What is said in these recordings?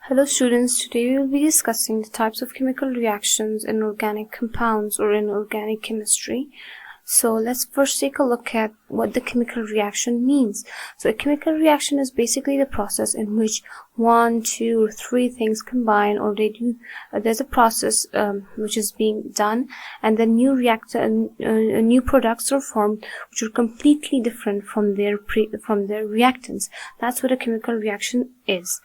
Hello students, today we will be discussing the types of chemical reactions in organic compounds or in organic chemistry. So let's first take a look at what the chemical reaction means. So a chemical reaction is basically the process in which one, two, or three things combine, or they do. There's a process which is being done, and then new products are formed which are completely different from their reactants. That's what a chemical reaction is.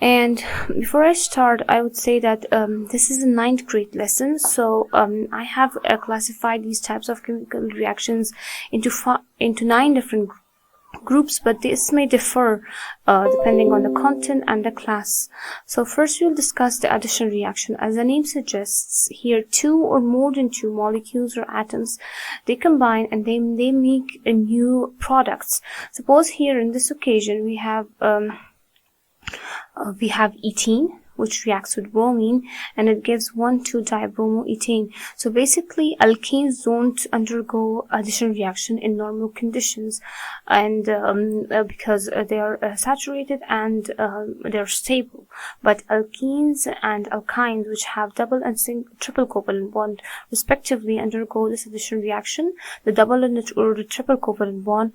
And before I start, I would say that this is a 9th grade lesson, so I have classified these types of chemical reactions into 9 different groups, but this may differ depending on the content and the class. So first we'll discuss the addition reaction. As the name suggests, here 2 or more than 2 molecules or atoms, they combine and they make a new products. Suppose here in this occasion we have ethene, which reacts with bromine, and it gives 1,2-dibromoethane. So basically, alkanes don't undergo addition reaction in normal conditions, and because they are saturated and they're stable. But alkenes and alkynes, which have double and triple covalent bond respectively, undergo this addition reaction. The double or the triple covalent bond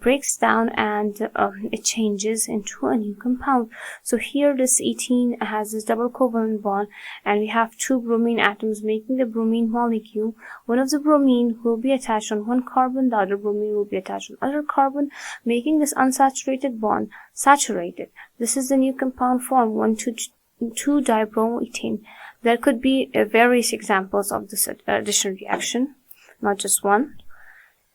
breaks down and it changes into a new compound. So here, this ethene has this double covalent bond, and we have 2 bromine atoms making the bromine molecule. One of the bromine will be attached on one carbon, the other bromine will be attached on other carbon, making this unsaturated bond saturated. This is the new compound form, 1,2-dibromoethane. There could be various examples of this addition reaction, not just one.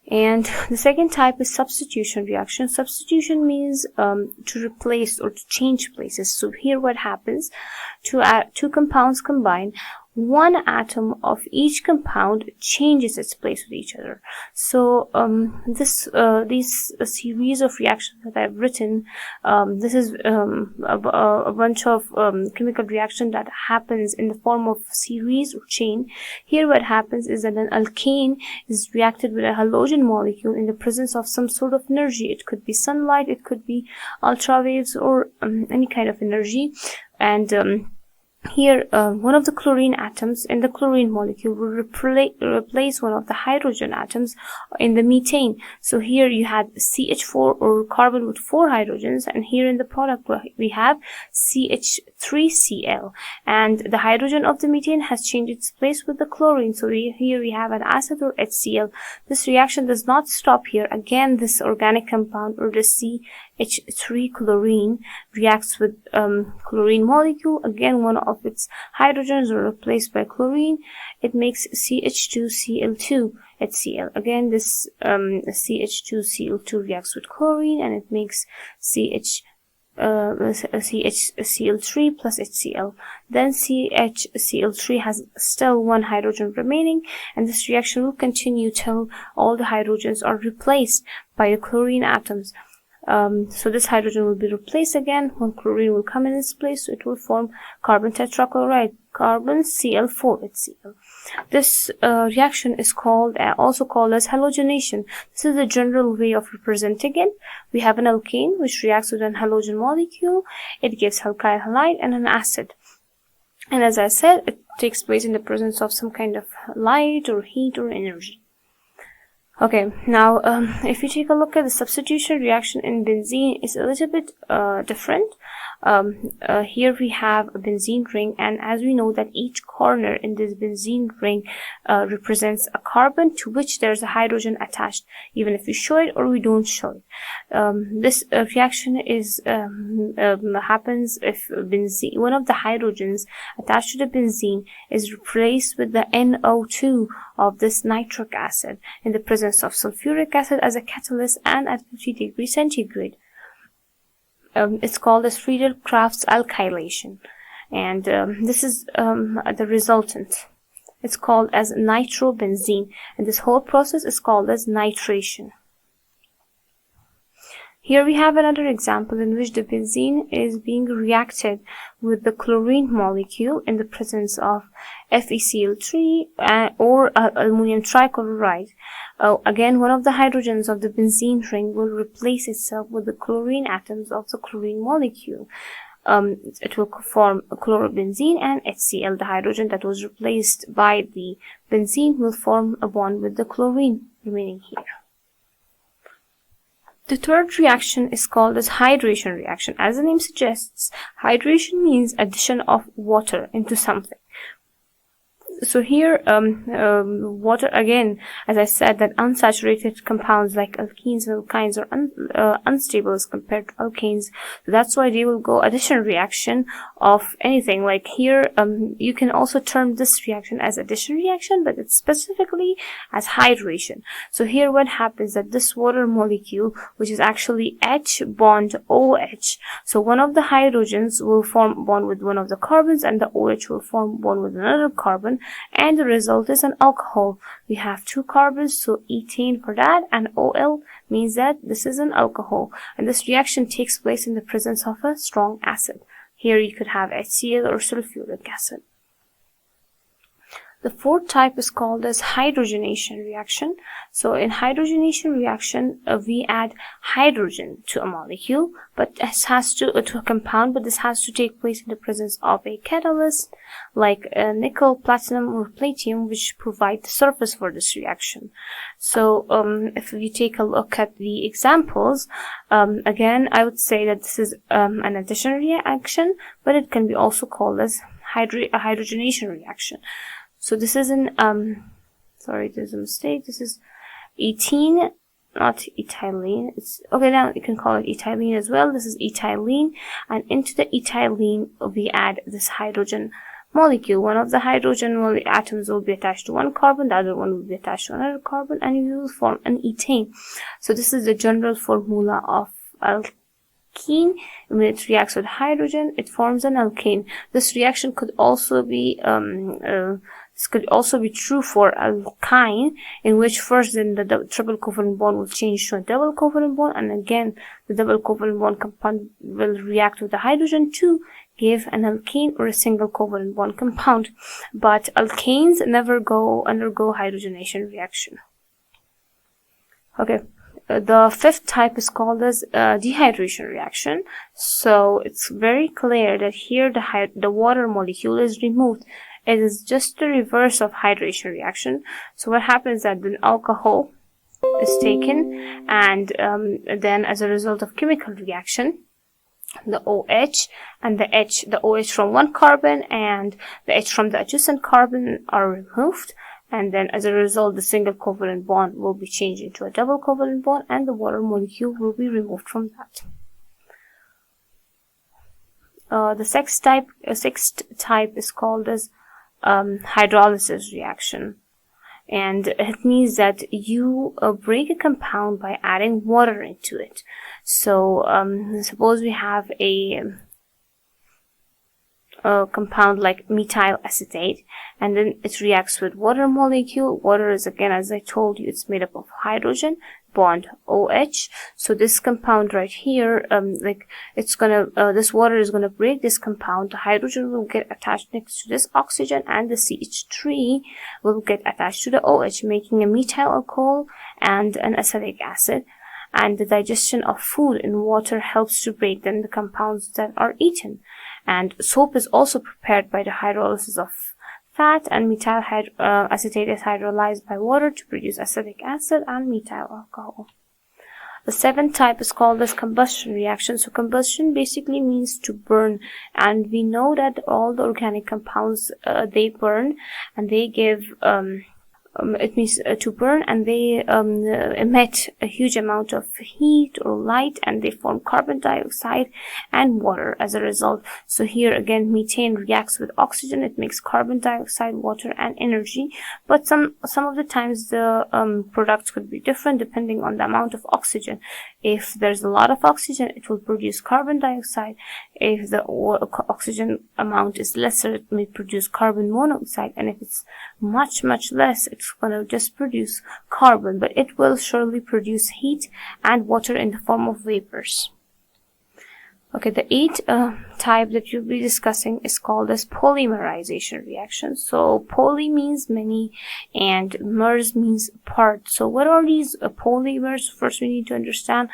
And the second type is substitution reaction. Substitution means to replace or to change places. So here what happens, two compounds combine. One atom of each compound changes its place with each other. So these series of reactions that I've written, this is a bunch of chemical reaction that happens in the form of series or chain. Here what happens is that an alkane is reacted with a halogen molecule in the presence of some sort of energy. It could be sunlight, it could be ultrawaves, or any kind of energy. And here, one of the chlorine atoms in the chlorine molecule will replace one of the hydrogen atoms in the methane. So here you had CH4 or carbon with 4 hydrogens, and here in the product we have CH3Cl, and the hydrogen of the methane has changed its place with the chlorine. So here we have an acid or HCl. This reaction does not stop here. Again, this organic compound or the CH3 chlorine reacts with chlorine molecule. Again, one of its hydrogens are replaced by chlorine. It makes CH2Cl2 HCl. Again, this CH2Cl2 reacts with chlorine, and it makes CHCl3 plus HCl. Then CHCl3 has still 1 hydrogen remaining, and this reaction will continue till all the hydrogens are replaced by the chlorine atoms. So this hydrogen will be replaced again. One chlorine will come in its place, so it will form carbon tetrachloride, carbon Cl4 HCl. This reaction is also called as halogenation. This is the general way of representing it. We have an alkane which reacts with an halogen molecule. It gives alkyl halide and an acid. And as I said, it takes place in the presence of some kind of light or heat or energy. Okay, now if you take a look at the substitution reaction in benzene, it's a little bit different. Here we have a benzene ring, and as we know that each corner in this benzene ring represents a carbon to which there's a hydrogen attached, even if we show it or we don't show it. This reaction happens if benzene, one of the hydrogens attached to the benzene is replaced with the NO2 of this nitric acid in the presence of sulfuric acid as a catalyst and at 50 degrees centigrade. It's called as Friedel-Crafts alkylation, and this is the resultant. It's called as nitrobenzene, and this whole process is called as nitration. Here we have another example in which the benzene is being reacted with the chlorine molecule in the presence of FeCl3 or aluminum trichloride. Again, one of the hydrogens of the benzene ring will replace itself with the chlorine atoms of the chlorine molecule. it will form chlorobenzene, and HCl, the hydrogen that was replaced by the benzene, will form a bond with the chlorine remaining here. The third reaction is called as hydration reaction. As the name suggests, hydration means addition of water into something. So here, water, again, as I said, that unsaturated compounds like alkenes and alkynes are unstable as compared to alkanes. So that's why they will go addition reaction of anything. Like here, you can also term this reaction as addition reaction, but it's specifically as hydration. So here what happens that this water molecule, which is actually H bond OH, so one of the hydrogens will form a bond with one of the carbons, and the OH will form a bond with another carbon, and the result is an alcohol. We have two carbons, so ethane for that, and OL means that this is an alcohol, and this reaction takes place in the presence of a strong acid. Here you could have HCl or sulfuric acid. The fourth type is called as hydrogenation reaction. So in hydrogenation reaction, we add hydrogen to a molecule, but this has to a compound, but this has to take place in the presence of a catalyst like nickel, platinum, or platinum, which provide the surface for this reaction. So if we take a look at the examples, again, I would say that this is an addition reaction, but it can be also called as a hydrogenation reaction. So this is an, sorry, there's a mistake. This is ethene, not ethylene. It's, okay, now you can call it ethylene as well. This is ethylene, and into the ethylene, we add this hydrogen molecule. One of the hydrogen atoms will be attached to one carbon, the other one will be attached to another carbon, and you will form an ethane. So this is the general formula of alkene. When it reacts with hydrogen, it forms an alkane. This reaction could also be this could also be true for alkyne, in which first then the triple covalent bond will change to a double covalent bond, and again the double covalent bond compound will react with the hydrogen to give an alkane or a single covalent bond compound. But alkanes never undergo hydrogenation reaction. Okay. The fifth type is called as dehydration reaction. So it's very clear that here the water molecule is removed. It is just the reverse of hydration reaction. So what happens is that the alcohol is taken, and then as a result of chemical reaction, the OH and the OH from one carbon and the H from the adjacent carbon are removed. And then as a result, the single covalent bond will be changed into a double covalent bond, and the water molecule will be removed from that. The sixth type is called as hydrolysis reaction. And it means that you break a compound by adding water into it. So suppose we have a compound like methyl acetate, and then it reacts with water molecule. Water is, again, as I told you, it's made up of hydrogen bond OH. So this compound right here, this water is gonna break this compound. The hydrogen will get attached next to this oxygen, and the CH3 will get attached to the OH, making a methyl alcohol and an acetic acid. And the digestion of food in water helps to break down the compounds that are eaten. And soap is also prepared by the hydrolysis of fat, and methyl acetate is hydrolyzed by water to produce acetic acid and methyl alcohol. The seventh type is called as combustion reaction. So combustion basically means to burn, and we know that all the organic compounds they burn, and they give it means to burn, and they emit a huge amount of heat or light, and they form carbon dioxide and water as a result. So here again, methane reacts with oxygen. It makes carbon dioxide, water, and energy. But some of the times the products could be different depending on the amount of oxygen. If there's a lot of oxygen, it will produce carbon dioxide. If the oxygen amount is lesser, it may produce carbon monoxide. And if it's much less, it's going to just produce carbon, but it will surely produce heat and water in the form of vapors. Okay, the eighth type that you'll be discussing is called as polymerization reaction. So poly means many and mers means part. So what are these polymers? First we need to understand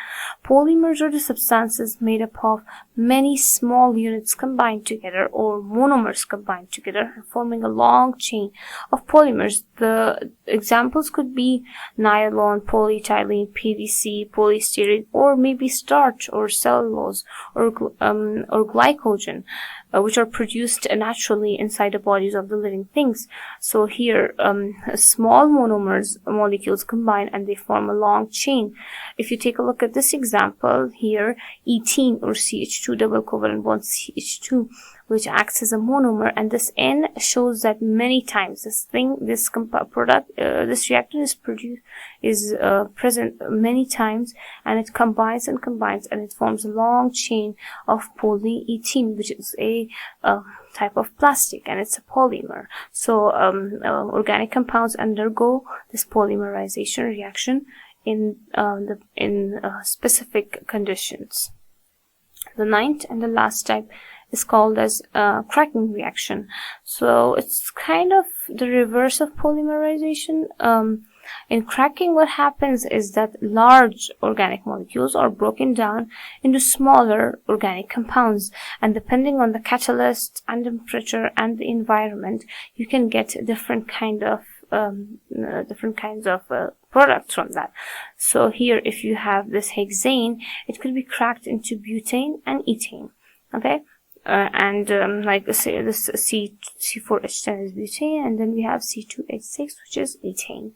polymers are the substances made up of many small units combined together, or monomers combined together, forming a long chain of polymers. The examples could be nylon, polyethylene, PVC, polystyrene, or maybe starch or cellulose or glycogen, which are produced naturally inside the bodies of the living things. So here, small monomers molecules combine and they form a long chain. If you take a look at this example here, ethene or CH2 double covalent bond CH2, which acts as a monomer, and this N shows that many times this reactant is present many times, and it combines and combines, and it forms a long chain of polyethylene, which is a type of plastic, and it's a polymer. So organic compounds undergo this polymerization reaction in specific conditions. The ninth and the last type is called as cracking reaction. So it's kind of the reverse of polymerization. In cracking, what happens is that large organic molecules are broken down into smaller organic compounds, and depending on the catalyst and temperature and the environment, you can get different kinds of products from that. So here, if you have this hexane, it could be cracked into butane and ethane. Okay. Like say this C4H10 is butane, and then we have C2H6, which is ethane.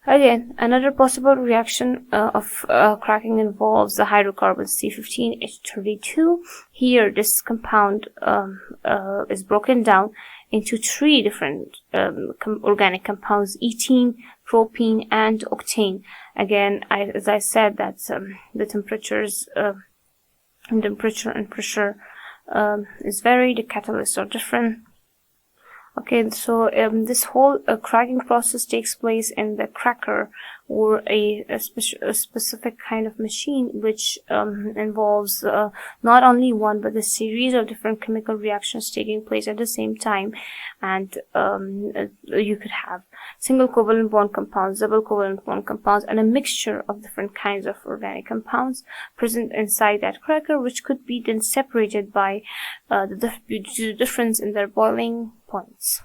Again, another possible reaction of cracking involves the hydrocarbon C15H32. Here, this compound is broken down into three different organic compounds: ethene, propene, and octane. Again, as I said, that the temperatures and pressure is varied, the catalysts are different. Okay, so this whole cracking process takes place in the cracker, or a specific kind of machine, which involves not only one but a series of different chemical reactions taking place at the same time. And you could have single covalent bond compounds, double covalent bond compounds, and a mixture of different kinds of organic compounds present inside that cracker, which could be then separated by the difference in their boiling points.